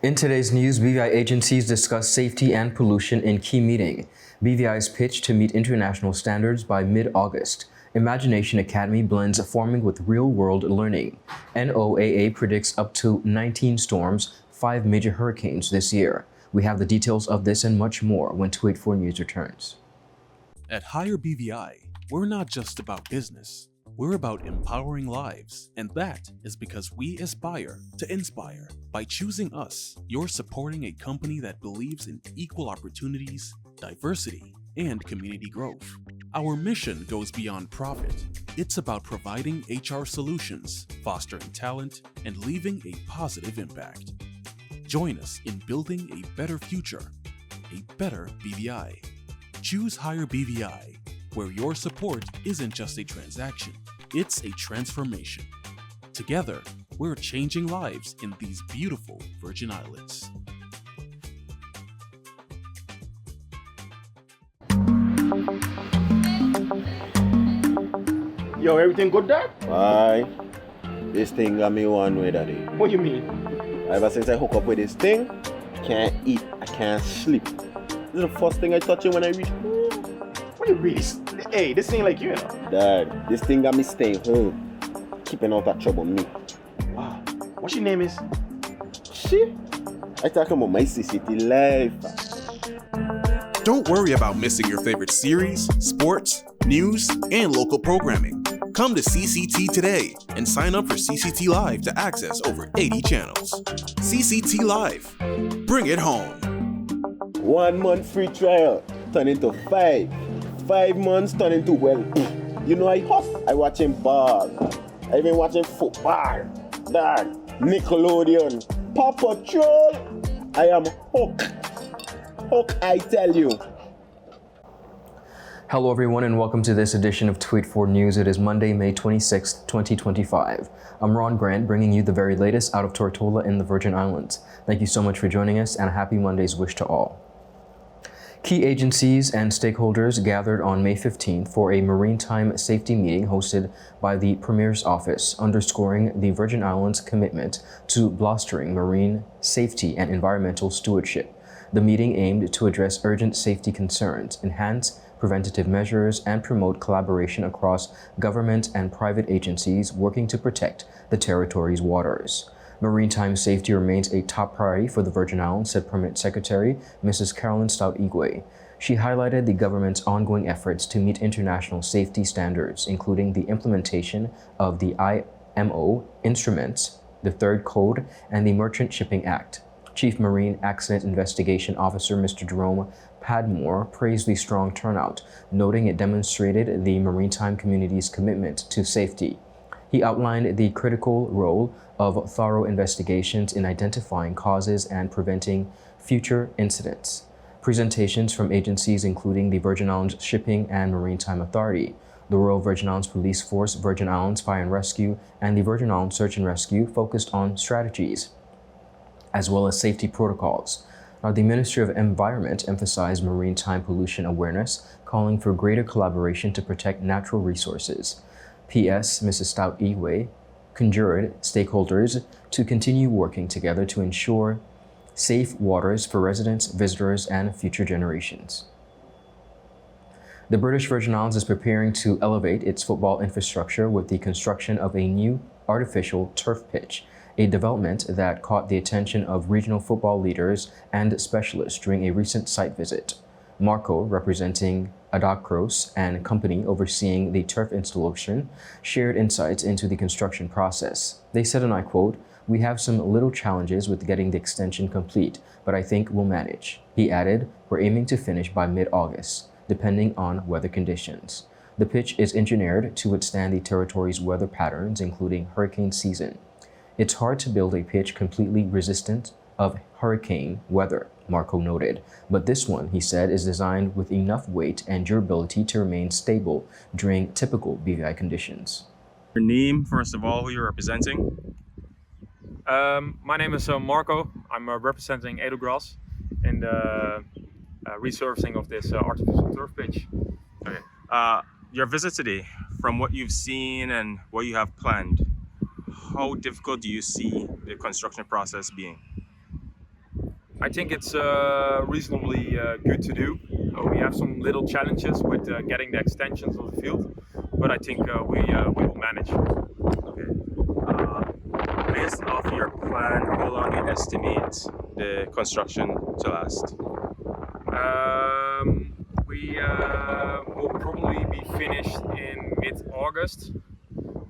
In today's news, BVI agencies discuss safety and pollution in key meeting. BVI's pitch to meet international standards by mid-August. Imagination Academy blends farming with real-world learning. NOAA predicts up to 19 storms, 5 major hurricanes this year. We have the details of this and much more when 284 News returns. At Higher BVI, we're not just about business. We're about empowering lives, and that is because we aspire to inspire. By choosing us, you're supporting a company that believes in equal opportunities, diversity, and community growth. Our mission goes beyond profit. It's about providing HR solutions, fostering talent, and leaving a positive impact. Join us in building a better future, a better BVI. Choose Higher BVI, where your support isn't just a transaction, it's a transformation. Together, we're changing lives in these beautiful Virgin Islands. Yo, everything good, Dad? Aye. This thing got me one way, Daddy. What do you mean? Ever since I hook up with this thing, can't eat, I can't sleep. This is the first thing I touch it when I reach home. What do you really? Hey, this ain't like you, know. Dad, this thing got me staying home, keeping out of trouble me. Wow. What your name is? Shit. I talking about my CCT life. Don't worry about missing your favorite series, sports, news, and local programming. Come to CCT today and sign up for CCT Live to access over 80 channels. CCT Live. Bring it home. 1 month free trial turn into 5. 5 months turn into, well, you know I hot. I watching ball. I even watching football. Dad, Nickelodeon, Paw Patrol. I am hooked. Hook, I tell you. Hello everyone and welcome to this edition of 284 News. It is Monday, May 26, 2025. I'm Ron Grant, bringing you the very latest out of Tortola in the Virgin Islands. Thank you so much for joining us and a happy Monday's wish to all. Key agencies and stakeholders gathered on May 15th for a maritime safety meeting hosted by the Premier's office, underscoring the Virgin Islands' commitment to bolstering marine safety and environmental stewardship. The meeting aimed to address urgent safety concerns, enhance preventative measures, and promote collaboration across government and private agencies working to protect the territory's waters. Maritime safety remains a top priority for the Virgin Islands, said Permanent Secretary Mrs. Carolyn Stout-Igwe. She highlighted the government's ongoing efforts to meet international safety standards, including the implementation of the IMO instruments, the Third Code, and the Merchant Shipping Act. Chief Marine Accident Investigation Officer Mr. Jerome Padmore praised the strong turnout, noting it demonstrated the maritime community's commitment to safety. He outlined the critical role of thorough investigations in identifying causes and preventing future incidents. Presentations from agencies including the Virgin Islands Shipping and Maritime Authority, the Royal Virgin Islands Police Force, Virgin Islands Fire and Rescue, and the Virgin Islands Search and Rescue focused on strategies, as well as safety protocols. Now, the Ministry of Environment emphasized maritime pollution awareness, calling for greater collaboration to protect natural resources. P.S. Mrs. Stout-Igwe conjured stakeholders to continue working together to ensure safe waters for residents, visitors, and future generations. The British Virgin Islands is preparing to elevate its football infrastructure with the construction of a new artificial turf pitch, a development that caught the attention of regional football leaders and specialists during a recent site visit. Marco, representing Adakros and company overseeing the turf installation, shared insights into the construction process. They said, and I quote, "We have some little challenges with getting the extension complete, but I think we'll manage." He added, "We're aiming to finish by mid-August, depending on weather conditions." The pitch is engineered to withstand the territory's weather patterns, including hurricane season. It's hard to build a pitch completely resistant of hurricane weather, Marco noted, but this one, he said, is designed with enough weight and durability to remain stable during typical BVI conditions. Your name, first of all, who you're representing? My name is Marco. I'm representing Edelgras in the resurfacing of this artificial turf pitch. Okay. Your visit today, from what you've seen and what you have planned, how difficult do you see the construction process being? I think it's reasonably good to do. We have some little challenges with getting the extensions of the field, but I think we will manage. Okay. Based off your plan, how long do you estimate the construction to last? We will probably be finished in mid-August.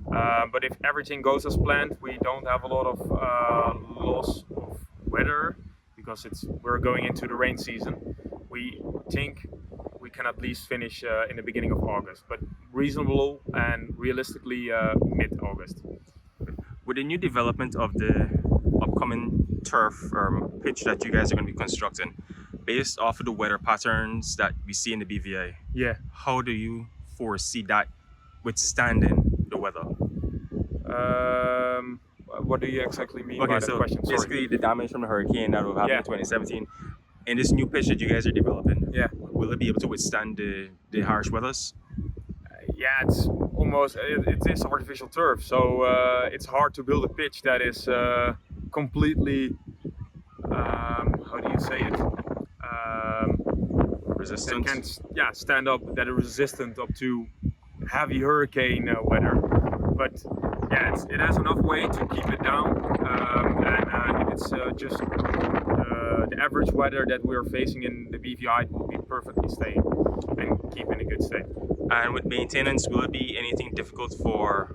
But if everything goes as planned, we don't have a lot of loss of weather because we're going into the rain season. We think we can at least finish in the beginning of August, but reasonable and realistically mid-August. With the new development of the upcoming turf pitch that you guys are going to be constructing, based off of the weather patterns that we see in the BVI, Yeah. how do you foresee that withstanding the weather? What do you exactly mean Okay, by the so question? Sorry. basically the damage from the hurricane that will happen Yeah. in 2017, in this new pitch that you guys are developing, Yeah. will it be able to withstand the harsh weathers? Yeah, it's almost, it is artificial turf, so it's hard to build a pitch that is completely, how do you say it? Resistant? That can stand up, that is resistant up to heavy hurricane weather. But yeah, it has enough weight to keep it down, and if it's just the average weather that we're facing in the BVI, it will be perfectly staying and keep in a good state. And with maintenance, will it be anything difficult for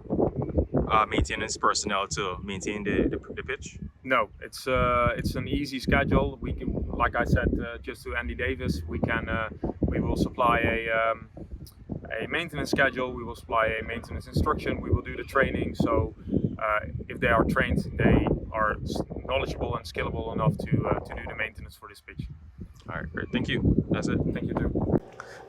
maintenance personnel to maintain the pitch? No, it's an easy schedule. We can, like I said, just to Andy Davis, we will supply a maintenance schedule. We will supply a maintenance instruction. We will do the training. So if they are trained, they are knowledgeable and skillable enough to do the maintenance for this pitch. All right, great. Thank you. That's it. Thank you too.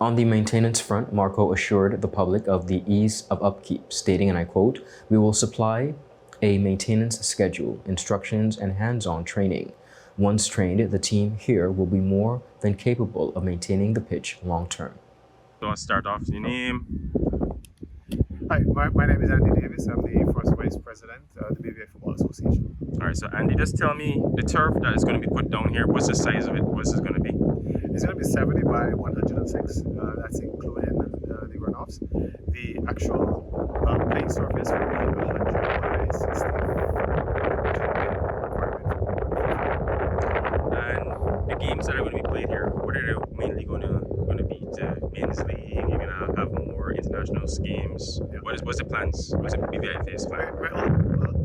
On the maintenance front, Marco assured the public of the ease of upkeep, stating, and I quote, "We will supply a maintenance schedule, instructions, and hands-on training. Once trained, the team here will be more than capable of maintaining the pitch long-term." So I'll start off with your name. Hi, my name is Andy Davis. I'm the first vice president of the BVI Football Association. All right, so Andy, just tell me the turf that is going to be put down here, what's the size of it? What's it going to be? It's going to be 70 by 106. That's including the runoffs. The actual playing surface will be 100 by 60. And the games that are going to be played here, what are they mainly going to be? The men's league, you're going to have more international games. Yeah. What's the plans? What's the BVI's plan? Well,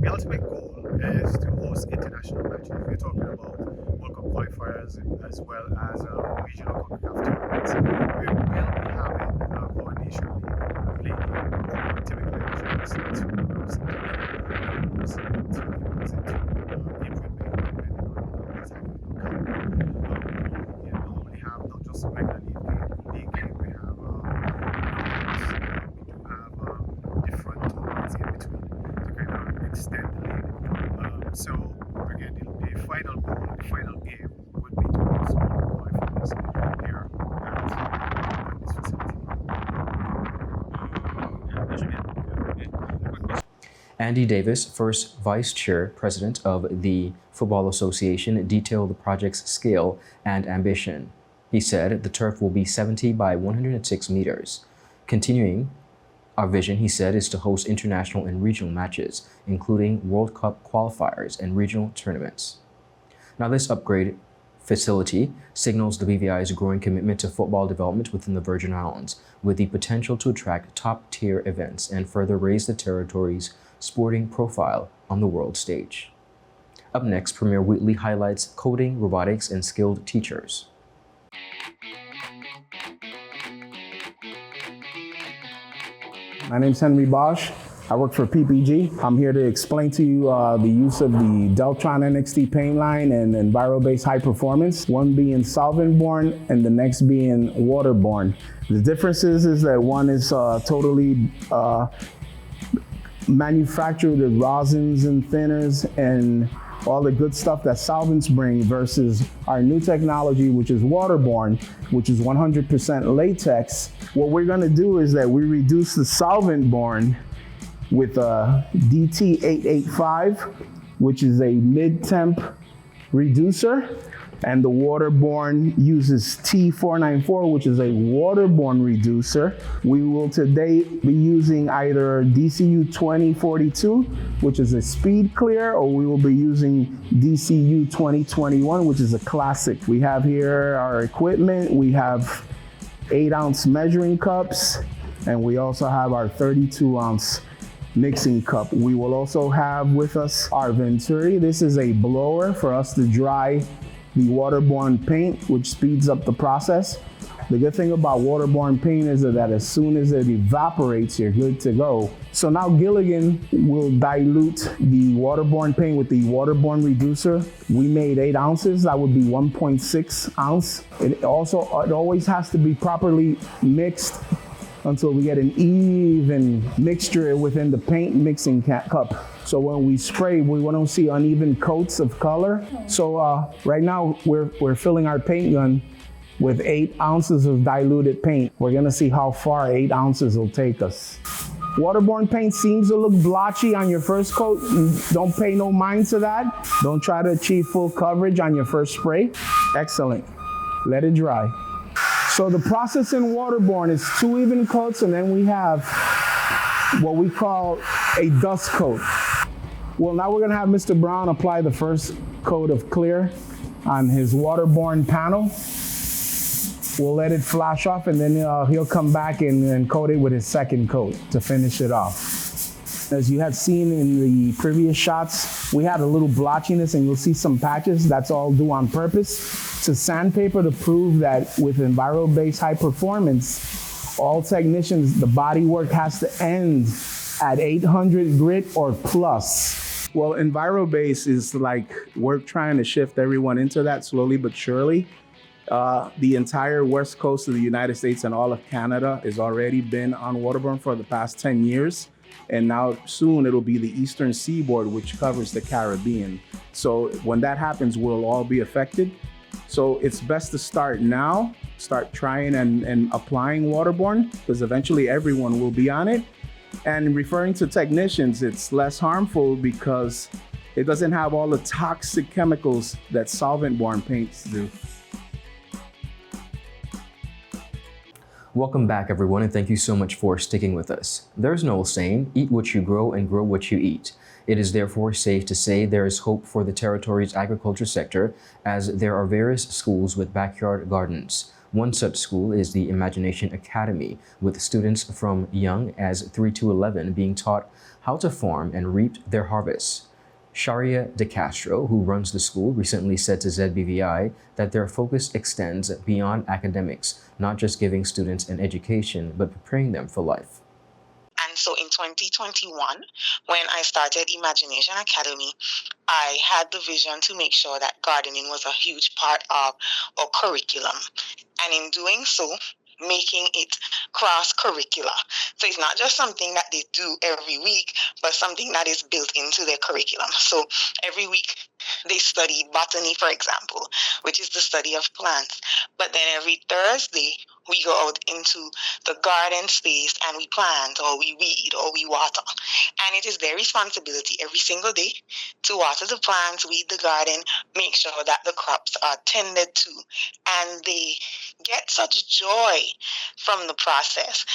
the ultimate goal is to host international matches. We're talking about World Cup qualifiers as well as regional CONCACAF tournaments. We will be having our nation league playing typically April, May, depending on what's happening. Normally have not just a regular league game, we have different tournaments in between to kind of extend the league. So again, the final goal, the final game would be to host qualifiers here at this facility. Andy Davis, first vice chair president of the Football Association, detailed the project's scale and ambition. He said the turf will be 70 by 106 meters. Continuing, our vision, he said, is to host international and regional matches, including World Cup qualifiers and regional tournaments. Now, this upgrade facility signals the BVI's growing commitment to football development within the Virgin Islands, with the potential to attract top-tier events and further raise the territory's sporting profile on the world stage. Up next, Premier Wheatley highlights coding, robotics, and skilled teachers. My name is Henry Bosch. I work for PPG. I'm here to explain to you the use of the Deltron NXT paint line and Enviro-based high performance, one being solvent-borne and the next being water-borne. The difference is that one is totally manufactured with rosins and thinners and all the good stuff that solvents bring versus our new technology, which is waterborne, which is 100% latex. What we're gonna do is that we reduce the solvent-borne with a DT885, which is a mid-temp reducer. And the waterborne uses T494, which is a waterborne reducer. We will today be using either DCU 2042, which is a speed clear, or we will be using DCU 2021, which is a classic. We have here our equipment. We have 8-ounce measuring cups, and we also have our 32-ounce mixing cup. We will also have with us our Venturi. This is a blower for us to dry the waterborne paint, which speeds up the process. The good thing about waterborne paint is that as soon as it evaporates, you're good to go. So now Gilligan will dilute the waterborne paint with the waterborne reducer. We made 8 ounces, that would be 1.6 ounce. It always has to be properly mixed until we get an even mixture within the paint mixing cup. So when we spray, we don't see uneven coats of color. So right now we're filling our paint gun with 8 ounces of diluted paint. We're gonna see how far 8 ounces will take us. Waterborne paint seems to look blotchy on your first coat. Don't pay no mind to that. Don't try to achieve full coverage on your first spray. Excellent. Let it dry. So the process in waterborne is 2 even coats, and then we have what we call a dust coat. Well, now we're gonna have Mr. Brown apply the first coat of clear on his waterborne panel. We'll let it flash off, and then he'll come back and coat it with his second coat to finish it off. As you have seen in the previous shots, we had a little blotchiness, and you'll see some patches. That's all due on purpose to sandpaper to prove that with Enviro-based high performance, all technicians, the body work has to end at 800 grit or plus. Well, Enviro-based is like we're trying to shift everyone into that slowly but surely. The entire west coast of the United States and all of Canada has already been on waterborne for the past 10 years. And now soon it'll be the eastern seaboard, which covers the Caribbean. So when that happens, we'll all be affected. So it's best to start now, start trying and applying waterborne, because eventually everyone will be on it. And referring to technicians, it's less harmful because it doesn't have all the toxic chemicals that solvent-borne paints do. Welcome back, everyone, and thank you so much for sticking with us. There's an old saying, eat what you grow and grow what you eat. It is therefore safe to say there is hope for the territory's agriculture sector, as there are various schools with backyard gardens. One such school is the Imagination Academy, with students from young as 3 to 11 being taught how to farm and reap their harvests. Sharia De Castro, who runs the school, recently said to ZBVI that their focus extends beyond academics, not just giving students an education, but preparing them for life. And so in 2021, when I started Imagination Academy, I had the vision to make sure that gardening was a huge part of our curriculum. And in doing so, making it cross-curricular. So it's not just something that they do every week, but something that is built into their curriculum. So every week they study botany, for example, which is the study of plants. But then every Thursday, we go out into the garden space and we plant or we weed or we water. And it is their responsibility every single day to water the plants, weed the garden, make sure that the crops are tended to. And they get such joy from the process.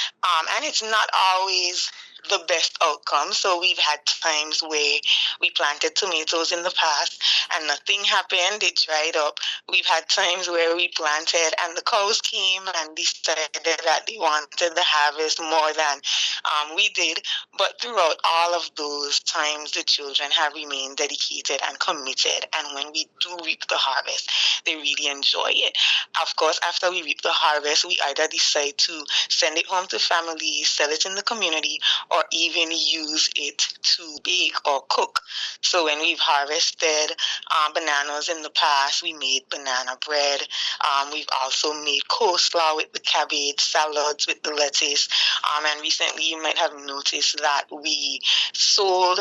And it's not always the best outcome. So we've had times where we planted tomatoes in the past and nothing happened, it dried up. We've had times where we planted and the cows came and decided that they wanted the harvest more than we did. But throughout all of those times, the children have remained dedicated and committed. And when we do reap the harvest, they really enjoy it. Of course, after we reap the harvest, we either decide to send it home to families, sell it in the community, or even use it to bake or cook. So when we've harvested bananas in the past, we made banana bread. We've also made coleslaw with the cabbage, salads with the lettuce. And recently you might have noticed that we sold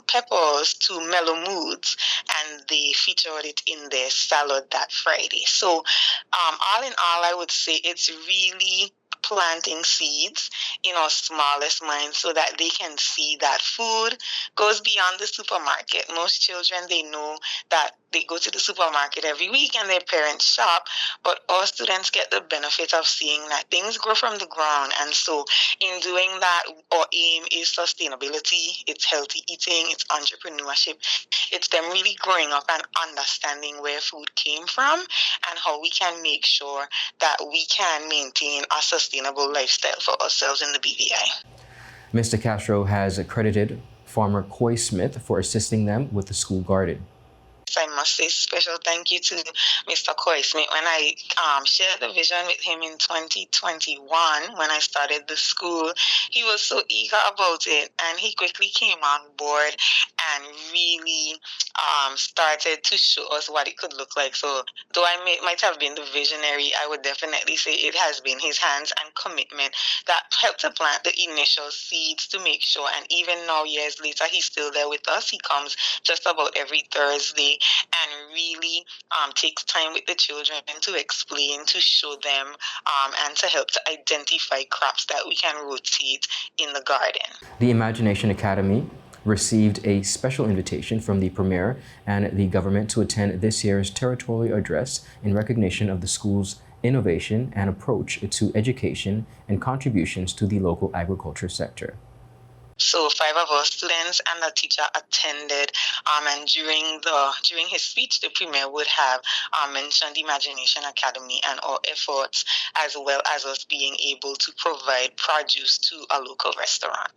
peppers to Mellow Moods, and they featured it in their salad that Friday. So all in all, I would say it's really planting seeds in our smallest minds so that they can see that food goes beyond the supermarket. Most children, they know that they go to the supermarket every week and their parents shop, but our students get the benefit of seeing that things grow from the ground. And so in doing that, our aim is sustainability, it's healthy eating, it's entrepreneurship. It's them really growing up and understanding where food came from and how we can make sure that we can maintain a sustainable lifestyle for ourselves in the BVI. Mr. Castro has accredited farmer Coy Smith for assisting them with the school garden. I must say special thank you to Mr. Coy Smith. When I shared the vision with him in 2021, when I started the school, he was so eager about it, and he quickly came on board and really started to show us what it could look like. So though I might have been the visionary, I would definitely say it has been his hands and commitment that helped to plant the initial seeds to make sure, and even now years later, he's still there with us. He comes just about every Thursday and really takes time with the children to explain, to show them, and to help to identify crops that we can rotate in the garden. The Imagination Academy received a special invitation from the Premier and the government to attend this year's territorial address in recognition of the school's innovation and approach to education and contributions to the local agriculture sector. So 5 of our students and a teacher attended, and during his speech, the Premier would have mentioned the Imagination Academy and our efforts, as well as us being able to provide produce to a local restaurant.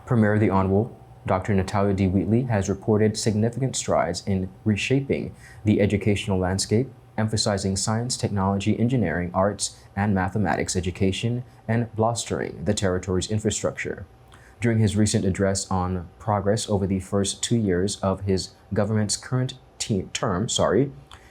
Premier the Honorable Dr. Natalia D. Wheatley has reported significant strides in reshaping the educational landscape, emphasizing science, technology, engineering, arts, and mathematics education, and bolstering the territory's infrastructure. During his recent address on progress over the first 2 years of his government's current term,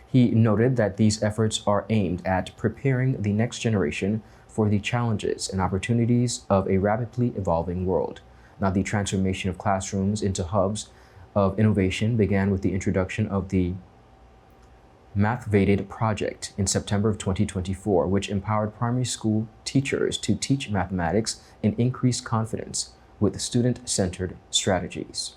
he noted that these efforts are aimed at preparing the next generation for the challenges and opportunities of a rapidly evolving world. Now, the transformation of classrooms into hubs of innovation began with the introduction of the Mathvated project in September of 2024, which empowered primary school teachers to teach mathematics and increase confidence with student-centered strategies.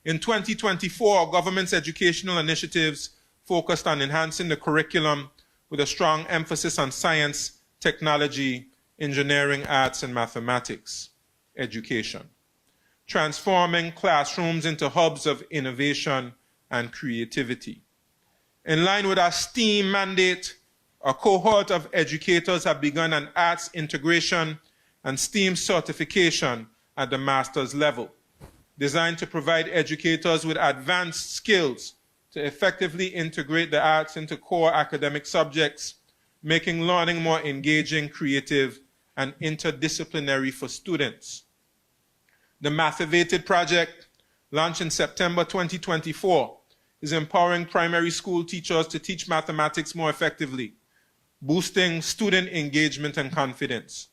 In 2024, government's educational initiatives focused on enhancing the curriculum with a strong emphasis on science, technology, engineering, arts, and mathematics education, transforming classrooms into hubs of innovation and creativity. In line with our STEAM mandate, a cohort of educators have begun an arts integration and STEAM certification at the master's level, designed to provide educators with advanced skills to effectively integrate the arts into core academic subjects, making learning more engaging, creative, and interdisciplinary for students. The Mathvated project, launched in September 2024, is empowering primary school teachers to teach mathematics more effectively, boosting student engagement and confidence.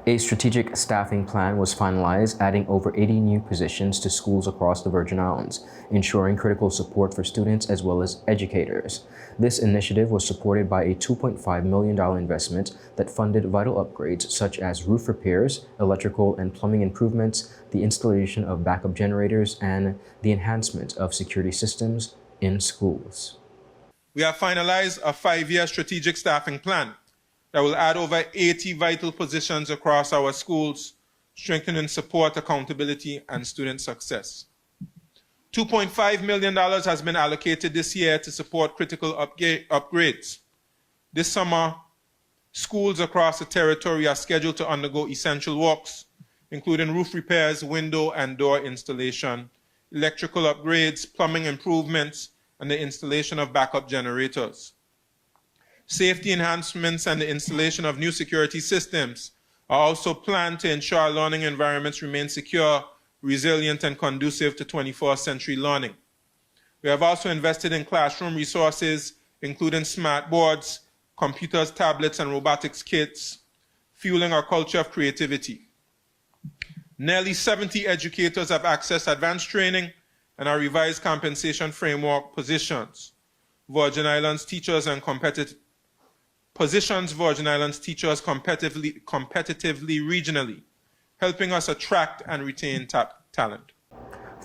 A strategic staffing plan was finalized, adding over 80 new positions to schools across the Virgin Islands, ensuring critical support for students as well as educators. This initiative was supported by a $2.5 million investment that funded vital upgrades such as roof repairs, electrical and plumbing improvements, the installation of backup generators, and the enhancement of security systems in schools. We have finalized a 5-year strategic staffing plan that will add over 80 vital positions across our schools, strengthening support, accountability, and student success. $2.5 million has been allocated this year to support critical upgrades. This summer, schools across the territory are scheduled to undergo essential works, including roof repairs, window and door installation, electrical upgrades, plumbing improvements, and the installation of backup generators. Safety enhancements and the installation of new security systems are also planned to ensure learning environments remain secure, resilient, and conducive to 21st century learning. We have also invested in classroom resources, including smart boards, computers, tablets, and robotics kits, fueling our culture of creativity. Nearly 70 educators have accessed advanced training and our revised compensation framework positions Virgin Islands teachers competitively regionally, helping us attract and retain top talent.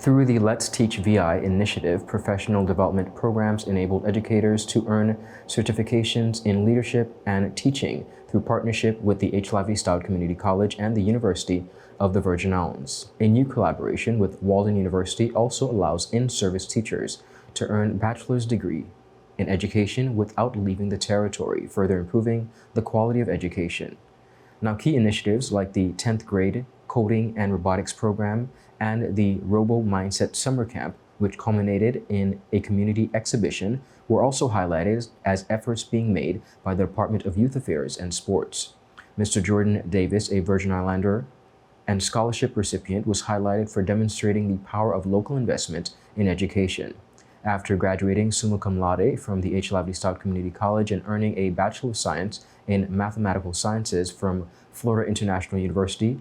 Through the Let's Teach VI initiative, professional development programs enabled educators to earn certifications in leadership and teaching through partnership with the H. Lively Stout Community College and the University of the Virgin Islands. A new collaboration with Walden University also allows in-service teachers to earn bachelor's degree in education without leaving the territory, further improving the quality of education. Now, key initiatives like the 10th grade coding and robotics program and the Robo Mindset Summer Camp, which culminated in a community exhibition, were also highlighted as efforts being made by the Department of Youth Affairs and Sports. Mr. Jordan Davis, a Virgin Islander and scholarship recipient, was highlighted for demonstrating the power of local investment in education. After graduating summa cum laude from the H. Lively Stout Community College and earning a Bachelor of Science in Mathematical Sciences from Florida International University,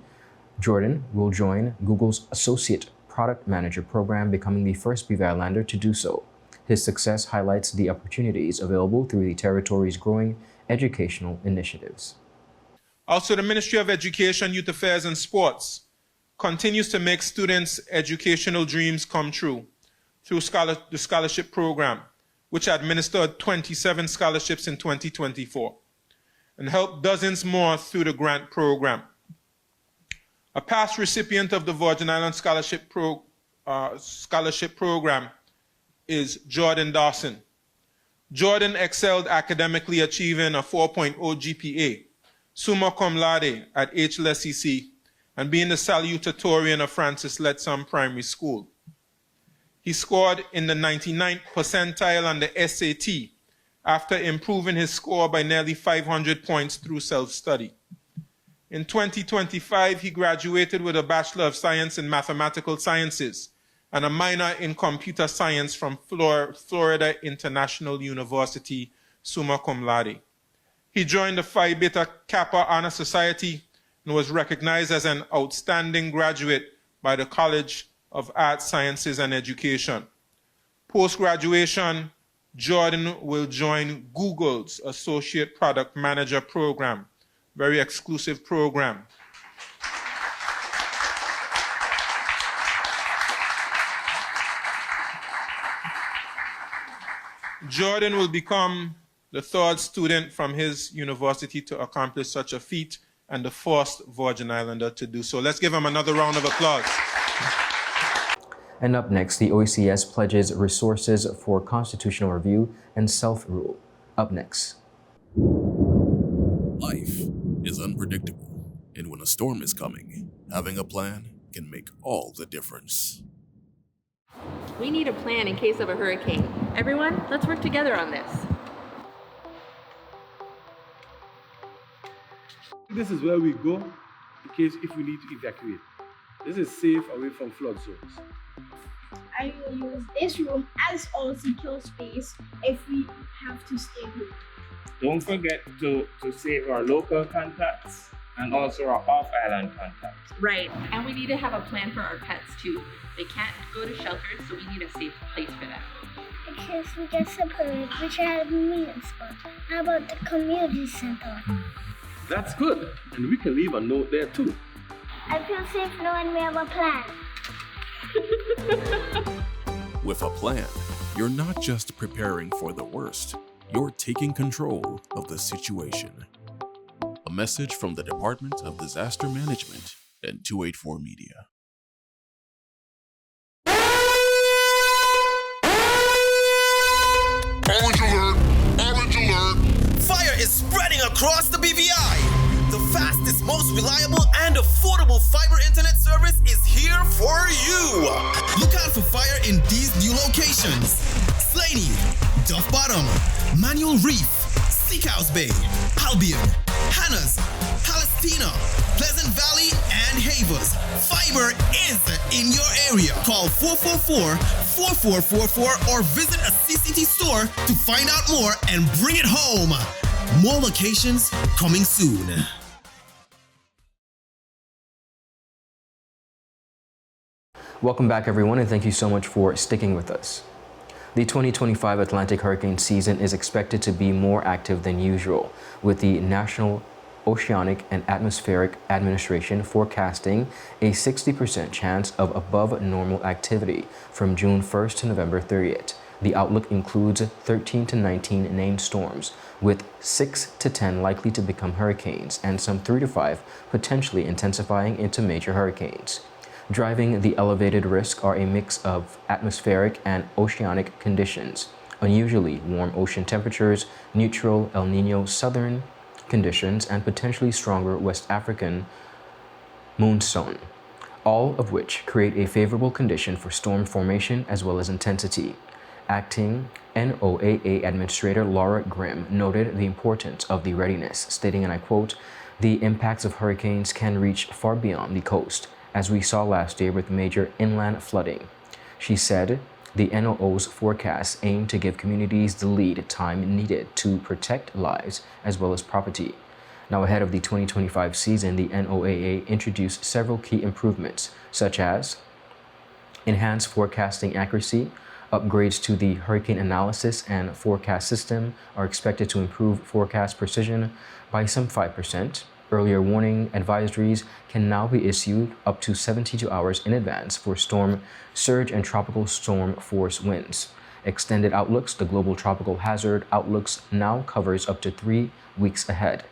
Jordan will join Google's Associate Product Manager program, becoming the first BVI Islander to do so. His success highlights the opportunities available through the territory's growing educational initiatives. Also, the Ministry of Education, Youth Affairs and Sports continues to make students' educational dreams come true through the scholarship program, which administered 27 scholarships in 2024 and helped dozens more through the grant program. A past recipient of the Virgin Islands Scholarship Program is Jordan Dawson. Jordan excelled academically, achieving a 4.0 GPA, summa cum laude at HLSEC, and being the salutatorian of Francis Lettsome Primary School. He scored in the 99th percentile on the SAT after improving his score by nearly 500 points through self-study. In 2025, he graduated with a Bachelor of Science in Mathematical Sciences and a minor in Computer Science from Florida International University, summa cum laude. He joined the Phi Beta Kappa Honor Society and was recognized as an outstanding graduate by the College of Arts, Sciences, and Education. Post-graduation, Jordan will join Google's Associate Product Manager program, very exclusive program. Jordan will become the third student from his university to accomplish such a feat and the first Virgin Islander to do so. Let's give him another round of applause. And up next, the OECS pledges resources for constitutional review and self-rule. Up next. Life is unpredictable, and when a storm is coming, having a plan can make all the difference. We need a plan in case of a hurricane. Everyone, let's work together on this. This is where we go in case if we need to evacuate. This is safe away from flood zones. I will use this room as our secure space if we have to stay home. Don't forget to save our local contacts and also our off-island contacts. Right, and we need to have a plan for our pets too. They can't go to shelters, so we need a safe place for them. In case we get separated, we should have a meeting spot. How about the community center? That's good, and we can leave a note there too. I feel safe knowing we have a plan. With a plan, you're not just preparing for the worst, you're taking control of the situation. A message from the Department of Disaster Management and 284 Media. Orange alert! Orange alert! Fire is spreading across the BVI! The fastest, most reliable, and affordable fiber internet service is here for you! Look out for fire in these new locations: Slaney, Duff Bottom, Manual Reef, Seacoast Bay, Albion, Hannah's, Palestina, Pleasant Valley, and Havers. Fiber is in your area. Call 444-4444 or visit a CCT store to find out more and bring it home. More locations coming soon. Welcome back, everyone, and thank you so much for sticking with us. The 2025 Atlantic hurricane season is expected to be more active than usual, with the National Oceanic and Atmospheric Administration forecasting a 60% chance of above normal activity from June 1st to November 30th. The outlook includes 13 to 19 named storms, with 6 to 10 likely to become hurricanes and some 3 to 5 potentially intensifying into major hurricanes. Driving the elevated risk are a mix of atmospheric and oceanic conditions, unusually warm ocean temperatures, neutral El Niño southern conditions, and potentially stronger West African monsoon, all of which create a favorable condition for storm formation as well as intensity. Acting NOAA Administrator Laura Grimm noted the importance of the readiness, stating, and I quote, "The impacts of hurricanes can reach far beyond the coast, as we saw last year with major inland flooding." She said, the NOAA's forecasts aim to give communities the lead time needed to protect lives as well as property. Now, ahead of the 2025 season, the NOAA introduced several key improvements, such as enhanced forecasting accuracy. Upgrades to the hurricane analysis and forecast system are expected to improve forecast precision by some 5%. Earlier warning advisories can now be issued up to 72 hours in advance for storm surge and tropical storm force winds. Extended outlooks, the Global Tropical Hazard Outlooks, now covers up to 3 weeks ahead.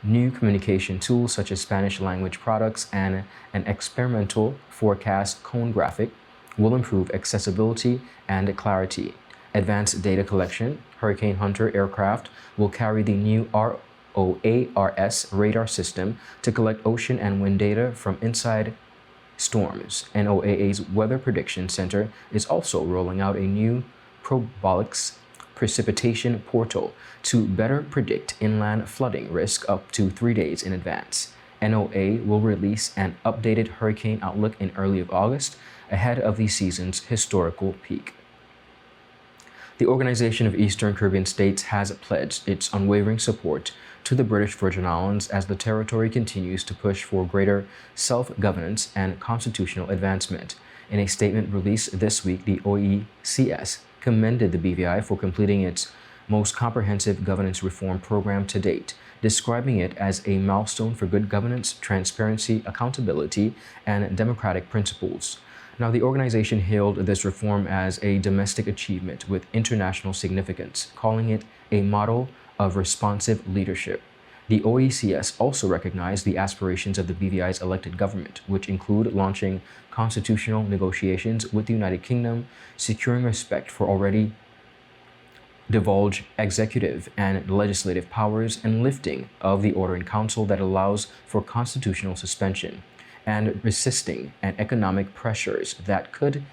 New communication tools such as Spanish language products and an experimental forecast cone graphic will improve accessibility and clarity. Advanced data collection, Hurricane Hunter aircraft will carry the new OARS radar system to collect ocean and wind data from inside storms. NOAA's Weather Prediction Center is also rolling out a new probolics precipitation portal to better predict inland flooding risk up to 3 days in advance. NOAA will release an updated hurricane outlook in early August, ahead of the season's historical peak. The Organization of Eastern Caribbean States has pledged its unwavering support to the British Virgin Islands as the territory continues to push for greater self-governance and constitutional advancement. In a statement released this week, the OECS commended the BVI for completing its most comprehensive governance reform program to date, describing it as a milestone for good governance, transparency, accountability, and democratic principles. Now, the organization hailed this reform as a domestic achievement with international significance, calling it a model of responsive leadership. The OECS also recognized the aspirations of the BVI's elected government, which include launching constitutional negotiations with the United Kingdom, securing respect for already divulged executive and legislative powers, and lifting of the order in council that allows for constitutional suspension, and resisting and economic pressures that could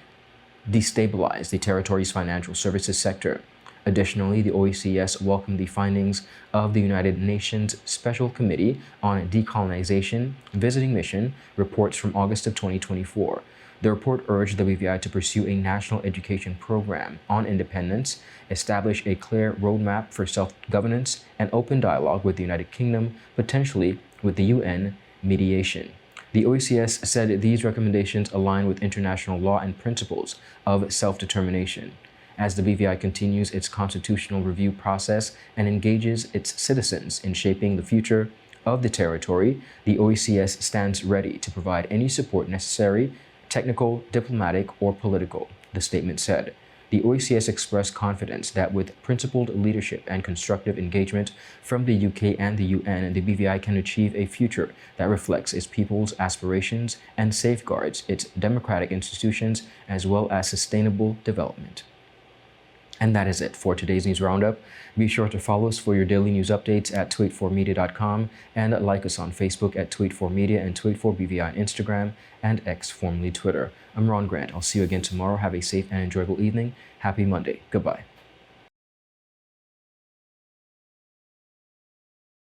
destabilize the territory's financial services sector. Additionally, the OECS welcomed the findings of the United Nations Special Committee on Decolonization Visiting Mission reports from August of 2024. The report urged the BVI to pursue a national education program on independence, establish a clear roadmap for self-governance, and open dialogue with the United Kingdom, potentially with the UN mediation. The OECS said these recommendations align with international law and principles of self-determination. As the BVI continues its constitutional review process and engages its citizens in shaping the future of the territory, the OECS stands ready to provide any support necessary, technical, diplomatic, or political, the statement said. The OECS expressed confidence that with principled leadership and constructive engagement from the UK and the UN, the BVI can achieve a future that reflects its people's aspirations and safeguards its democratic institutions as well as sustainable development. And that is it for today's news roundup. Be sure to follow us for your daily news updates at tweet4media.com and like us on Facebook at tweet4media and tweet4BVI on Instagram and X, formerly Twitter. I'm Ron Grant. I'll see you again tomorrow. Have a safe and enjoyable evening. Happy Monday. Goodbye.